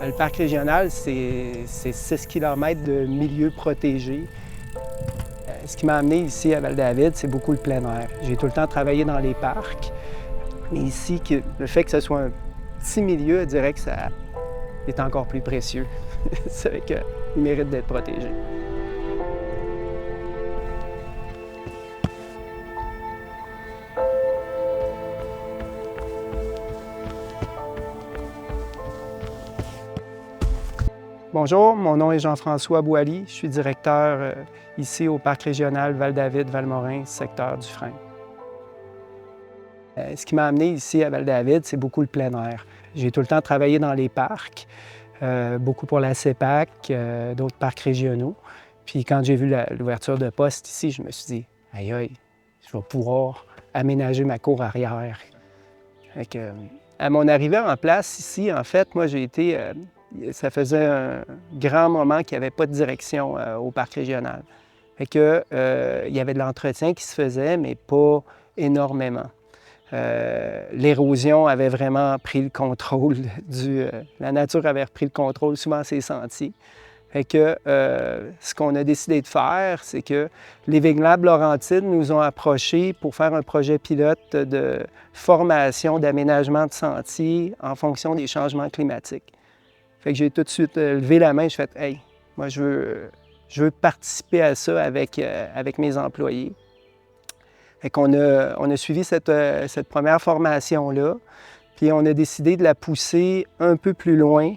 Le parc régional, c'est 6 km de milieu protégé. Ce qui m'a amené ici à Val-David, c'est beaucoup le plein air. J'ai tout le temps travaillé dans les parcs, mais ici, le fait que ce soit un petit milieu, je dirais que ça est encore plus précieux. C'est vrai qu'il mérite d'être protégé. Bonjour, mon nom est Jean-François Boily. Je suis directeur ici au Parc régional Val-David-Valmorin, secteur du Frein. Ce qui m'a amené ici à Val-David, c'est beaucoup le plein air. J'ai tout le temps travaillé dans les parcs, beaucoup pour la CEPAC, d'autres parcs régionaux. Puis quand j'ai vu l'ouverture de poste ici, je me suis dit, aïe aïe, je vais pouvoir aménager ma cour arrière. À mon arrivée en place ici, en fait, moi j'ai été... ça faisait un grand moment qu'il n'y avait pas de direction au parc régional. Il y avait de l'entretien qui se faisait, mais pas énormément. L'érosion avait vraiment pris le contrôle la nature avait repris le contrôle souvent de ses sentiers. Ce qu'on a décidé de faire, c'est que les Living Lab Laurentides nous ont approchés pour faire un projet pilote de formation d'aménagement de sentiers en fonction des changements climatiques. J'ai tout de suite levé la main, je fait « Hey, moi je veux participer à ça avec mes employés ». On a suivi cette première formation-là, puis on a décidé de la pousser un peu plus loin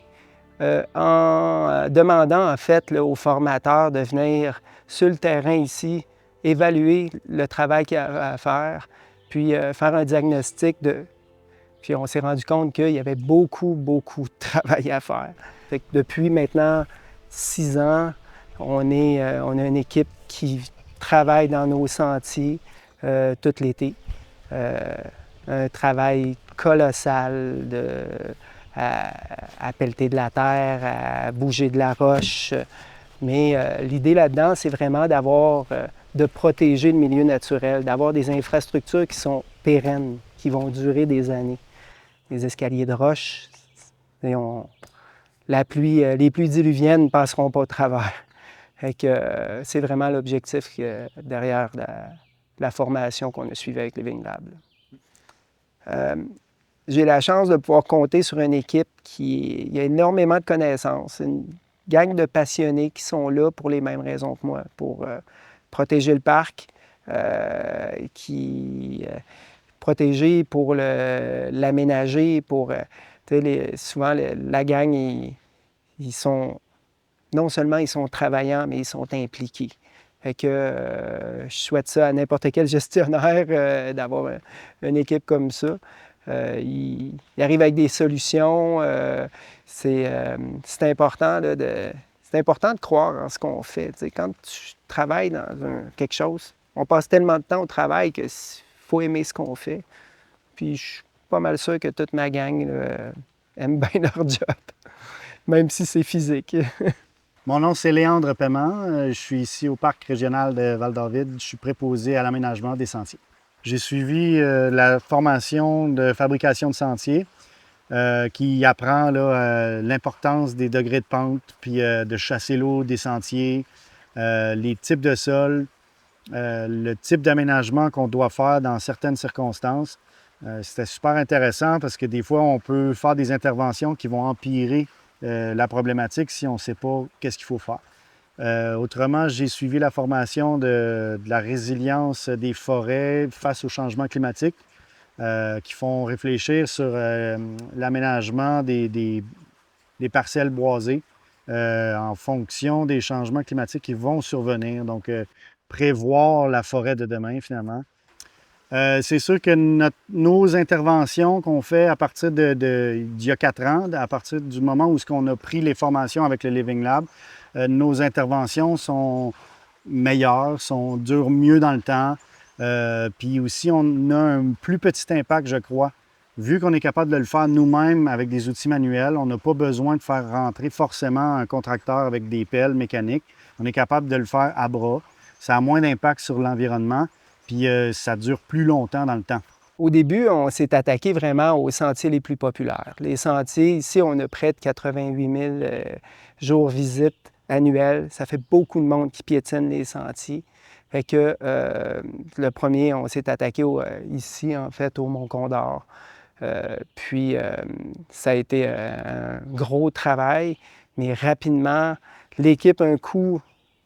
en demandant en fait là, aux formateurs de venir sur le terrain ici, évaluer le travail qu'il y a à faire, puis faire un diagnostic Puis on s'est rendu compte qu'il y avait beaucoup de travail à faire. Depuis maintenant 6 ans, on a une équipe qui travaille dans nos sentiers tout l'été. Un travail colossal à pelleter de la terre, à bouger de la roche. Mais l'idée là-dedans, c'est vraiment de protéger le milieu naturel, d'avoir des infrastructures qui sont pérennes, qui vont durer des années. Les escaliers de roche, les pluies diluviennes ne passeront pas au travers. C'est vraiment l'objectif derrière la formation qu'on a suivie avec Living Lab. J'ai la chance de pouvoir compter sur une équipe qui a énormément de connaissances, une gang de passionnés qui sont là pour les mêmes raisons que moi, pour protéger le parc, protéger pour l'aménager, souvent la gang, ils sont, non seulement ils sont travaillants, mais ils sont impliqués. Je souhaite ça à n'importe quel gestionnaire d'avoir une équipe comme ça. Ils arrivent avec des solutions. C'est important c'est important de croire en ce qu'on fait. T'sais, quand tu travailles dans quelque chose, on passe tellement de temps au travail qu'il faut aimer ce qu'on fait. Puis je suis pas mal sûr que toute ma gang aime bien leur job, même si c'est physique. Mon nom, c'est Léandre Paiement. Je suis ici au Parc régional de Val-David. Je suis préposé à l'aménagement des sentiers. J'ai suivi la formation de fabrication de sentiers qui apprend l'importance des degrés de pente, puis de chasser l'eau des sentiers, les types de sols, le type d'aménagement qu'on doit faire dans certaines circonstances. C'était super intéressant parce que des fois, on peut faire des interventions qui vont empirer la problématique si on ne sait pas qu'est-ce qu'il faut faire. Autrement, j'ai suivi la formation de la résilience des forêts face au changement climatique qui font réfléchir sur l'aménagement des parcelles boisées en fonction des changements climatiques qui vont survenir. Donc, prévoir la forêt de demain, finalement. C'est sûr que nos interventions qu'on fait à partir d'il y a 4 ans, à partir du moment où on a pris les formations avec le Living Lab, nos interventions sont meilleures, durent mieux dans le temps. Puis aussi, on a un plus petit impact, je crois. Vu qu'on est capable de le faire nous-mêmes avec des outils manuels, on n'a pas besoin de faire rentrer forcément un contracteur avec des pelles mécaniques. On est capable de le faire à bras. Ça a moins d'impact sur l'environnement. Puis ça dure plus longtemps dans le temps. Au début, on s'est attaqué vraiment aux sentiers les plus populaires. Les sentiers, ici, on a près de 88 000 jours visites annuels. Ça fait beaucoup de monde qui piétine les sentiers. Fait que le premier, on s'est attaqué ici, en fait, au Mont-Condor. Puis, ça a été un gros travail, mais rapidement, l'équipe, un coup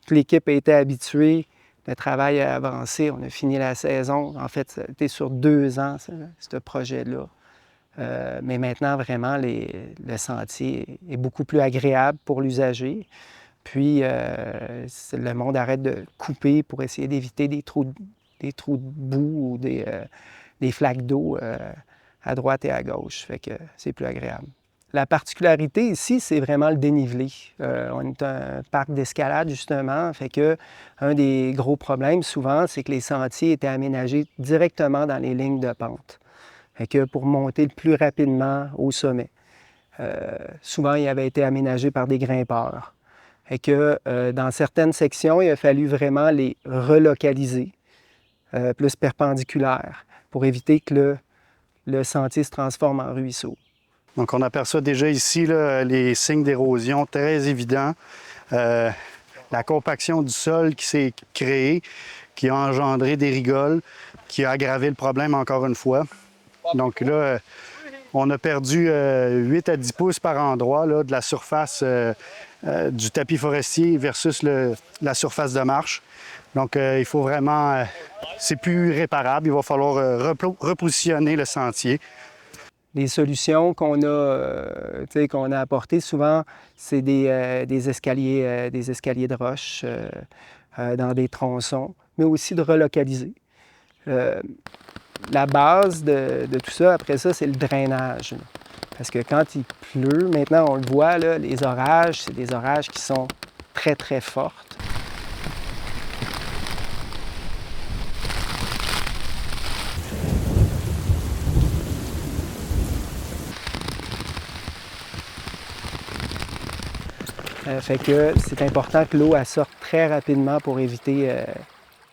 que l'équipe a été habituée, le travail a avancé, on a fini la saison. En fait, ça a été sur 2 ans, ce projet-là. Mais maintenant, vraiment, le sentier est beaucoup plus agréable pour l'usager. Puis, le monde arrête de couper pour essayer d'éviter des trous de boue ou des flaques d'eau à droite et à gauche. Fait que c'est plus agréable. La particularité ici, c'est vraiment le dénivelé. On est un parc d'escalade, justement. Fait que un des gros problèmes, souvent, c'est que les sentiers étaient aménagés directement dans les lignes de pente. Fait que pour monter le plus rapidement au sommet. Souvent, il avait été aménagé par des grimpeurs. Fait que dans certaines sections, il a fallu vraiment les relocaliser, plus perpendiculaires, pour éviter que le sentier se transforme en ruisseau. Donc, on aperçoit déjà ici là, les signes d'érosion très évidents. La compaction du sol qui s'est créée, qui a engendré des rigoles, qui a aggravé le problème encore une fois. Donc là, on a perdu 8 à 10 pouces par endroit là, de la surface du tapis forestier versus la surface de marche. Donc, il faut vraiment... c'est plus réparable. Il va falloir repositionner le sentier. Les solutions qu'on a apportées, souvent, c'est des escaliers de roche dans des tronçons, mais aussi de relocaliser. La base de tout ça, après ça, c'est le drainage. Parce que quand il pleut, maintenant, on le voit, là, les orages, c'est des orages qui sont très, très fortes. Fait que c'est important que l'eau sorte très rapidement pour éviter...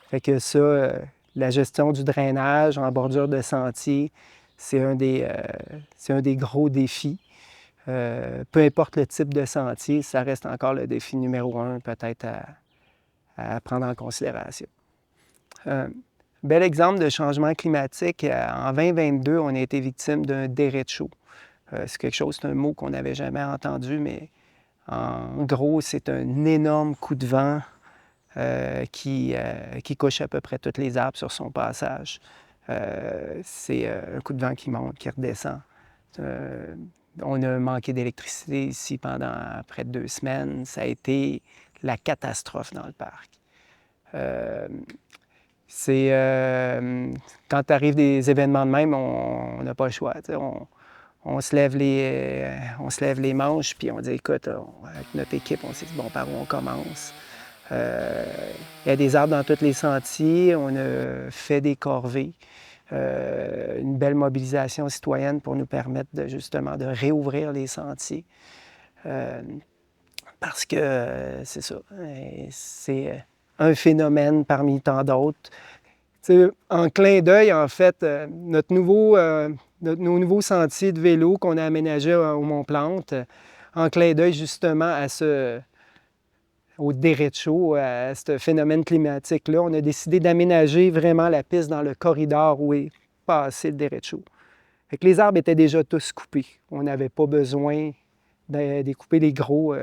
fait que ça, la gestion du drainage en bordure de sentier, c'est un des gros défis. Peu importe le type de sentier, ça reste encore le défi numéro 1 peut-être à prendre en considération. Bel exemple de changement climatique, en 2022, on a été victime d'un derecho. C'est quelque chose, c'est un mot qu'on n'avait jamais entendu, mais en gros, c'est un énorme coup de vent qui couche à peu près tous les arbres sur son passage. C'est un coup de vent qui monte, qui redescend. On a manqué d'électricité ici pendant près de 2 semaines. Ça a été la catastrophe dans le parc. Quand arrivent des événements de même, on n'a pas le choix. On se lève les manches, puis on dit, écoute, avec notre équipe, on s'est dit, bon, par où on commence? Il y a des arbres dans tous les sentiers. On a fait des corvées. Une belle mobilisation citoyenne pour nous permettre justement de réouvrir les sentiers. Parce que c'est ça, c'est un phénomène parmi tant d'autres. En clin d'œil, en fait, nos nouveaux sentiers de vélo qu'on a aménagés au Mont-Plante, en clin d'œil justement au derecho, à ce phénomène climatique-là, on a décidé d'aménager vraiment la piste dans le corridor où est passé le derecho. Fait que les arbres étaient déjà tous coupés. On n'avait pas besoin de découper les gros. Tout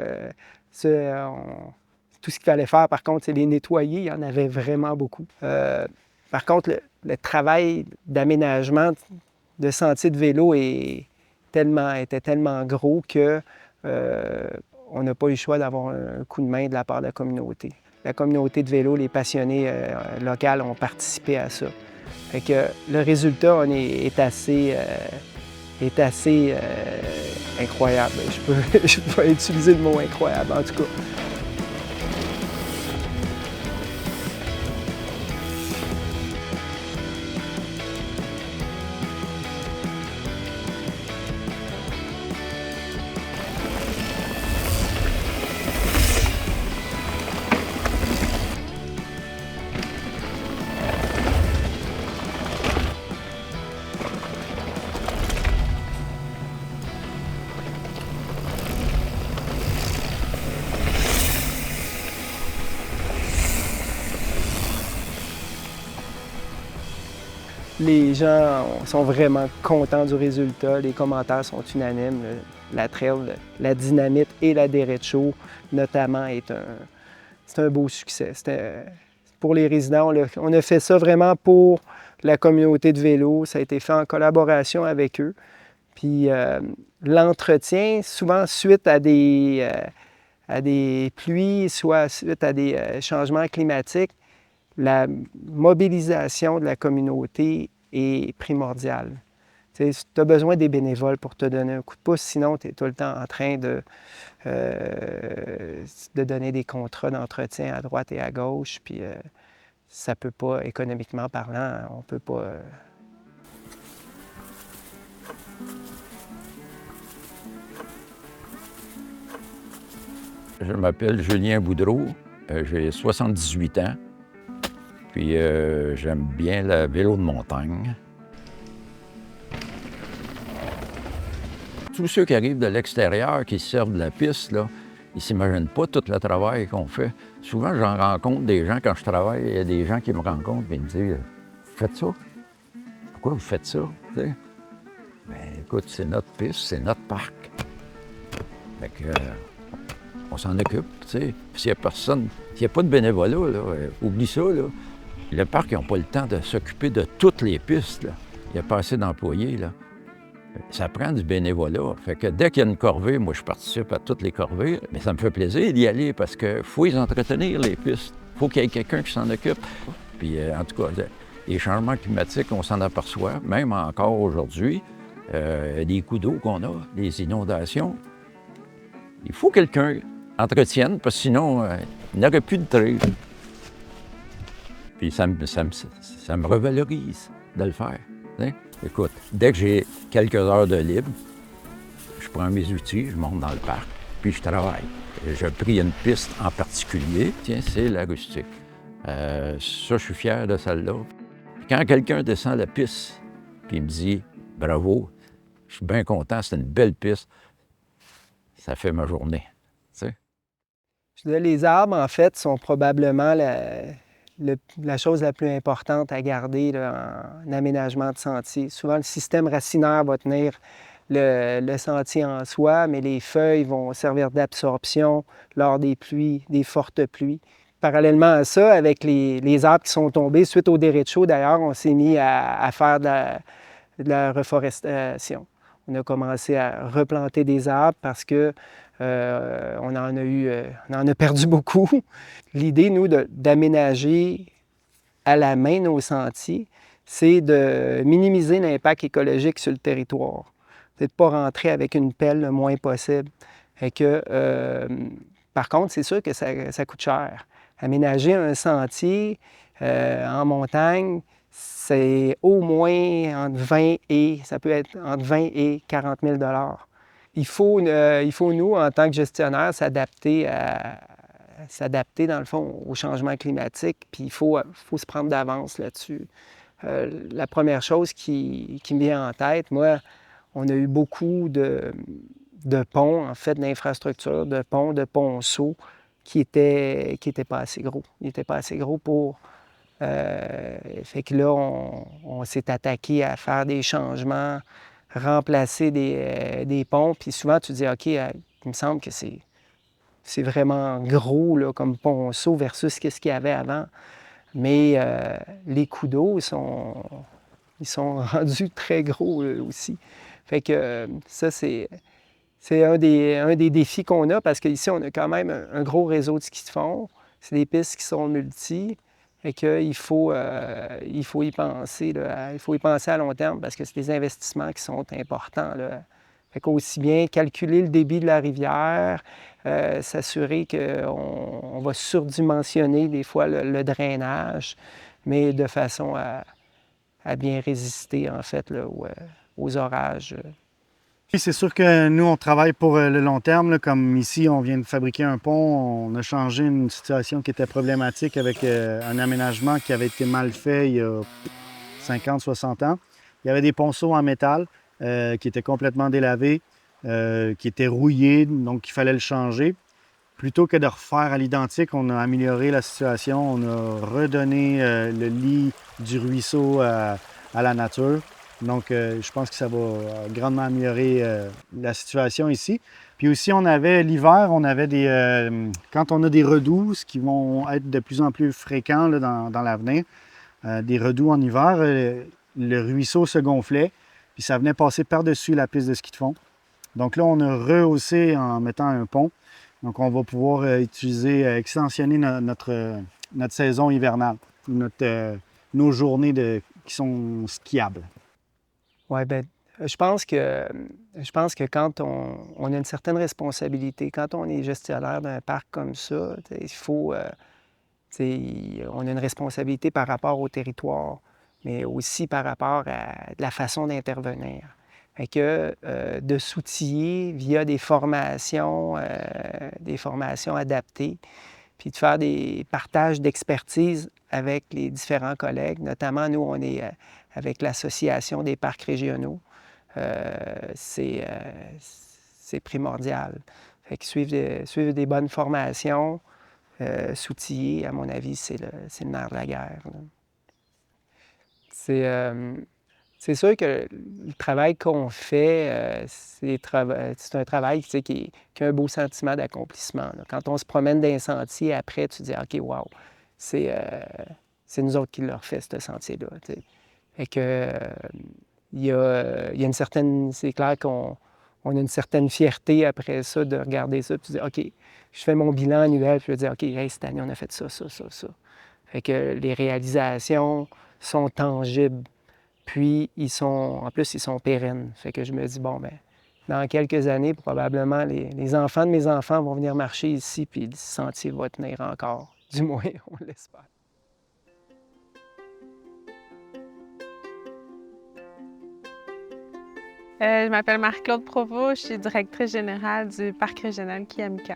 ce qu'il fallait faire, par contre, c'est les nettoyer. Il y en avait vraiment beaucoup. Par contre, le travail d'aménagement de sentiers de vélo était tellement gros que on n'a pas eu le choix d'avoir un coup de main de la part de la communauté. La communauté de vélo, les passionnés locaux ont participé à ça. Fait que le résultat est assez incroyable. Je peux utiliser le mot incroyable, en tout cas. Les gens sont vraiment contents du résultat. Les commentaires sont unanimes. La trail, la dynamite et la derecho, notamment, c'est un beau succès. Pour les résidents, on a fait ça vraiment pour la communauté de vélo. Ça a été fait en collaboration avec eux. Puis l'entretien, souvent suite à des pluies, soit suite à des changements climatiques, la mobilisation de la communauté est primordiale. Tu as besoin des bénévoles pour te donner un coup de pouce, sinon tu es tout le temps en train de donner des contrats d'entretien à droite et à gauche, puis ça ne peut pas, économiquement parlant, on ne peut pas... Je m'appelle Julien Boudreau, j'ai 78 ans, puis j'aime bien le vélo de montagne. Tous ceux qui arrivent de l'extérieur, qui se servent de la piste, là, ils ne s'imaginent pas tout le travail qu'on fait. Souvent, j'en rencontre des gens quand je travaille, il y a des gens qui me rencontrent et me disent « Vous faites ça? Pourquoi vous faites ça? » Bien, écoute, c'est notre piste, c'est notre parc. Fait que, on s'en occupe, tu sais. S'il n'y a personne, s'il n'y a pas de bénévolat, là, oublie ça, là. Le parc, ils n'ont pas le temps de s'occuper de toutes les pistes, là. Il n'y a pas assez d'employés, là. Ça prend du bénévolat. Fait que dès qu'il y a une corvée, moi, je participe à toutes les corvées, mais ça me fait plaisir d'y aller parce qu'il faut les entretenir, les pistes. Il faut qu'il y ait quelqu'un qui s'en occupe. Puis, en tout cas, les changements climatiques, on s'en aperçoit, même encore aujourd'hui, les coups d'eau qu'on a, les inondations. Il faut que quelqu'un entretienne, parce que sinon, il n'y aurait plus de trail. Puis ça me revalorise de le faire. Hein? Écoute, dès que j'ai quelques heures de libre, je prends mes outils, je monte dans le parc, puis je travaille. Je pris une piste en particulier, tiens, c'est la rustique. Ça, je suis fier de celle-là. Quand quelqu'un descend la piste, puis il me dit « Bravo, je suis bien content, c'est une belle piste », ça fait ma journée, tu sais. Je dirais, les arbres, en fait, sont probablement la chose la plus importante à garder là, en aménagement de sentier. Souvent, le système racinaire va tenir le sentier en soi, mais les feuilles vont servir d'absorption lors des pluies, des fortes pluies. Parallèlement à ça, avec les arbres qui sont tombés, suite au derecho, d'ailleurs, on s'est mis à faire de la reforestation. On a commencé à replanter des arbres parce que on en a perdu beaucoup. L'idée, nous, d'aménager à la main nos sentiers, c'est de minimiser l'impact écologique sur le territoire. C'est de ne pas rentrer avec une pelle le moins possible. Et que, par contre, c'est sûr que ça coûte cher. Aménager un sentier en montagne, c'est au moins entre 20 et, ça peut être entre 20 et 40 000 $. Il faut, nous, en tant que gestionnaires, s'adapter dans le fond, au changement climatique, puis il faut se prendre d'avance là-dessus. La première chose qui me vient en tête, moi, on a eu beaucoup de ponts, en fait, d'infrastructures, de ponceaux qui étaient pas assez gros. Ils n'étaient pas assez gros pour... fait que là, on s'est attaqué à faire des changements, remplacer des ponts, puis souvent, tu te dis, OK, il me semble que c'est vraiment gros là, comme ponceau versus ce qu'il y avait avant. Mais les coups d'eau, ils sont rendus très gros là, aussi. Fait que ça, c'est un des défis qu'on a parce qu'ici, on a quand même un gros réseau de ski de fond. C'est des pistes qui sont multi. Fait qu'il faut y penser. Là, il faut y penser à long terme parce que c'est des investissements qui sont importants. Là. Fait qu'aussi bien calculer le débit de la rivière, s'assurer qu'on va surdimensionner des fois le drainage, mais de façon à bien résister en fait là, aux orages. Puis c'est sûr que nous, on travaille pour le long terme. Là, comme ici, on vient de fabriquer un pont. On a changé une situation qui était problématique avec un aménagement qui avait été mal fait il y a 50, 60 ans. Il y avait des ponceaux en métal qui étaient complètement délavés, qui étaient rouillés, donc il fallait le changer. Plutôt que de refaire à l'identique, on a amélioré la situation. On a redonné le lit du ruisseau à la nature. Donc, je pense que ça va grandement améliorer la situation ici. Puis aussi, on avait l'hiver, on avait quand on a des redoux, qui vont être de plus en plus fréquents là, dans l'avenir, des redoux en hiver, le ruisseau se gonflait, puis ça venait passer par-dessus la piste de ski de fond. Donc là, on a rehaussé en mettant un pont. Donc, on va pouvoir extensionner notre saison hivernale, nos journées qui sont skiables. Oui, bien, je pense que quand on a une certaine responsabilité, quand on est gestionnaire d'un parc comme ça, il faut, on a une responsabilité par rapport au territoire, mais aussi par rapport à la façon d'intervenir. Fait que de s'outiller via des formations adaptées, puis de faire des partages d'expertise avec les différents collègues. Notamment, nous, on est avec l'Association des parcs régionaux. C'est primordial. Fait que suivre des bonnes formations, s'outiller, à mon avis, c'est le nerf de la guerre. C'est sûr que le travail qu'on fait, c'est un travail qui a un beau sentiment d'accomplissement. Quand on se promène dans un sentier, après, tu te dis « OK, wow, c'est nous autres qui l'ont fait, ce sentier-là. » Fait que, il y a une certaine... C'est clair qu'on a une certaine fierté après ça de regarder ça, puis de dire « OK, je fais mon bilan annuel, puis je vais dire « OK, hey, cette année, on a fait ça, ça, ça, ça. » Fait que les réalisations sont tangibles. Puis, en plus, ils sont pérennes. Fait que je me dis, bon, bien, dans quelques années, probablement, les enfants de mes enfants vont venir marcher ici, puis le sentier va tenir encore. Du moins, on l'espère. Je m'appelle Marie-Claude Provost, je suis directrice générale du Parc régional Kiamika.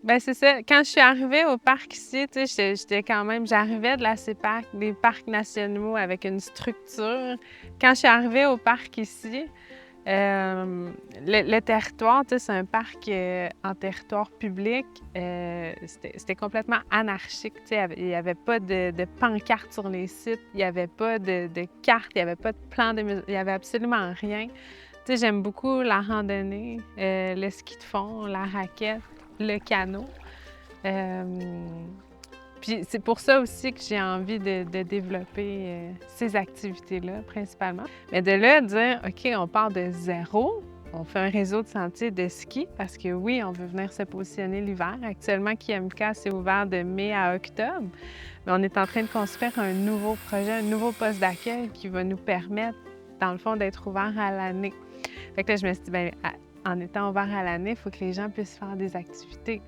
Bien, c'est ça. Quand je suis arrivée au parc ici, j'arrivais de la CEPAC, des parcs nationaux avec une structure. Quand je suis arrivée au parc ici, le territoire, c'est un parc en territoire public. C'était complètement anarchique. Il n'y avait pas de pancarte sur les sites, il n'y avait pas de carte, il n'y avait pas de plan de mesure, il n'y avait absolument rien. J'aime beaucoup la randonnée, le ski de fond, la raquette, le canot. Puis c'est pour ça aussi que j'ai envie de développer ces activités-là, principalement. Mais de là, dire, OK, on part de zéro, on fait un réseau de sentiers de ski, parce que oui, on veut venir se positionner l'hiver. Actuellement, Kiamika, c'est ouvert de mai à octobre. Mais on est en train de construire un nouveau projet, un nouveau poste d'accueil qui va nous permettre, dans le fond, d'être ouvert à l'année. Fait que là, je me suis dit, bien, en étant ouvert à l'année, il faut que les gens puissent faire des activités.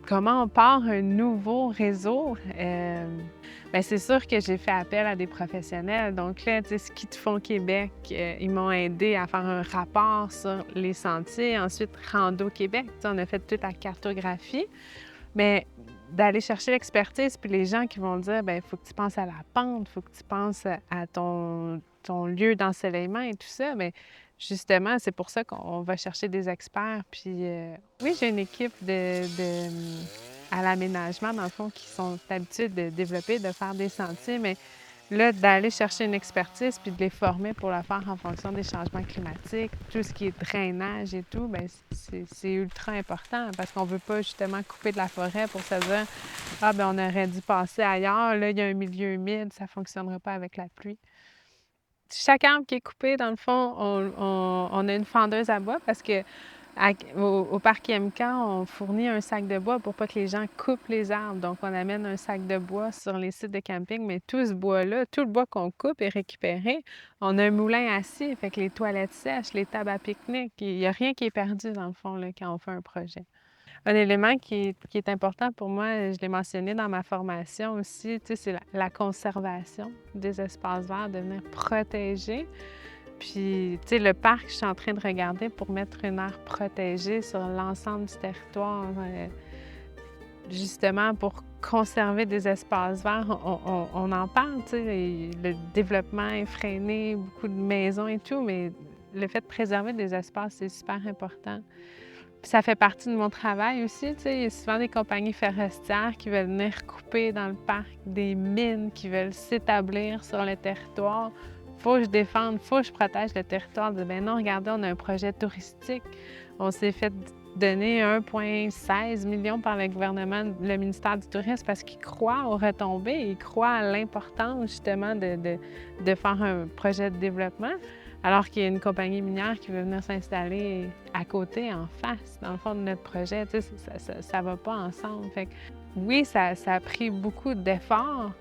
Comment on part un nouveau réseau? Bien, c'est sûr que j'ai fait appel à des professionnels. Donc là, Ski de fond Québec, ils m'ont aidé à faire un rapport sur les sentiers. Ensuite, Rando Québec, on a fait toute la cartographie. Mais d'aller chercher l'expertise, puis les gens qui vont dire, bien, il faut que tu penses à la pente, il faut que tu penses à ton lieu d'ensoleillement et tout ça. Bien, justement, c'est pour ça qu'on va chercher des experts. Puis oui, j'ai une équipe à l'aménagement, dans le fond, qui sont habitués de développer, de faire des sentiers, mais là, d'aller chercher une expertise puis de les former pour le faire en fonction des changements climatiques, tout ce qui est drainage et tout, bien, c'est ultra important parce qu'on ne veut pas justement couper de la forêt pour se dire « Ah, bien, on aurait dû passer ailleurs, là, il y a un milieu humide, ça ne fonctionnera pas avec la pluie. » Chaque arbre qui est coupé, dans le fond, on a une fendeuse à bois parce que au parc Kiamika, on fournit un sac de bois pour pas que les gens coupent les arbres. Donc, on amène un sac de bois sur les sites de camping, mais tout ce bois-là, tout le bois qu'on coupe est récupéré. On a un moulin assis, fait que les toilettes sèches, les tables à pique-nique, il n'y a rien qui est perdu, dans le fond, là, quand on fait un projet. Un élément qui est important pour moi, je l'ai mentionné dans ma formation aussi, c'est la conservation des espaces verts, de venir protéger. Puis, le parc, je suis en train de regarder pour mettre une aire protégée sur l'ensemble du territoire, justement pour conserver des espaces verts. On en parle, le développement est freiné, beaucoup de maisons et tout, mais le fait de préserver des espaces, c'est super important. Puis ça fait partie de mon travail aussi, tu sais. Il y a souvent des compagnies forestières qui veulent venir couper dans le parc, des mines qui veulent s'établir sur le territoire. Faut que je défende, faut que je protège le territoire. Ben non, regardez, on a un projet touristique. On s'est fait donner 1,16 million par le gouvernement, le ministère du Tourisme, parce qu'ils croient aux retombées, ils croient à l'importance justement de faire un projet de développement. Alors qu'il y a une compagnie minière qui veut venir s'installer à côté, en face, dans le fond de notre projet. Tu sais, ça va pas ensemble. Fait que, oui, ça a pris beaucoup d'efforts.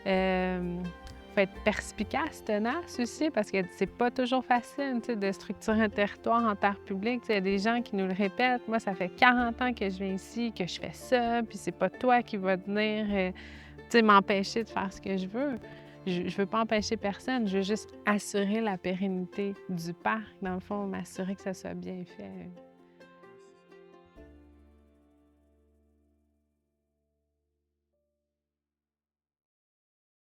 Faut être perspicace, tenace aussi, parce que c'est pas toujours facile, tu sais, de structurer un territoire en terre publique. Tu sais, il y a des gens qui nous le répètent. Moi, ça fait 40 ans que je viens ici, que je fais ça, puis c'est pas toi qui vas venir, tu sais, m'empêcher de faire ce que je veux. Je veux pas empêcher personne, je veux juste assurer la pérennité du parc, dans le fond, m'assurer que ça soit bien fait.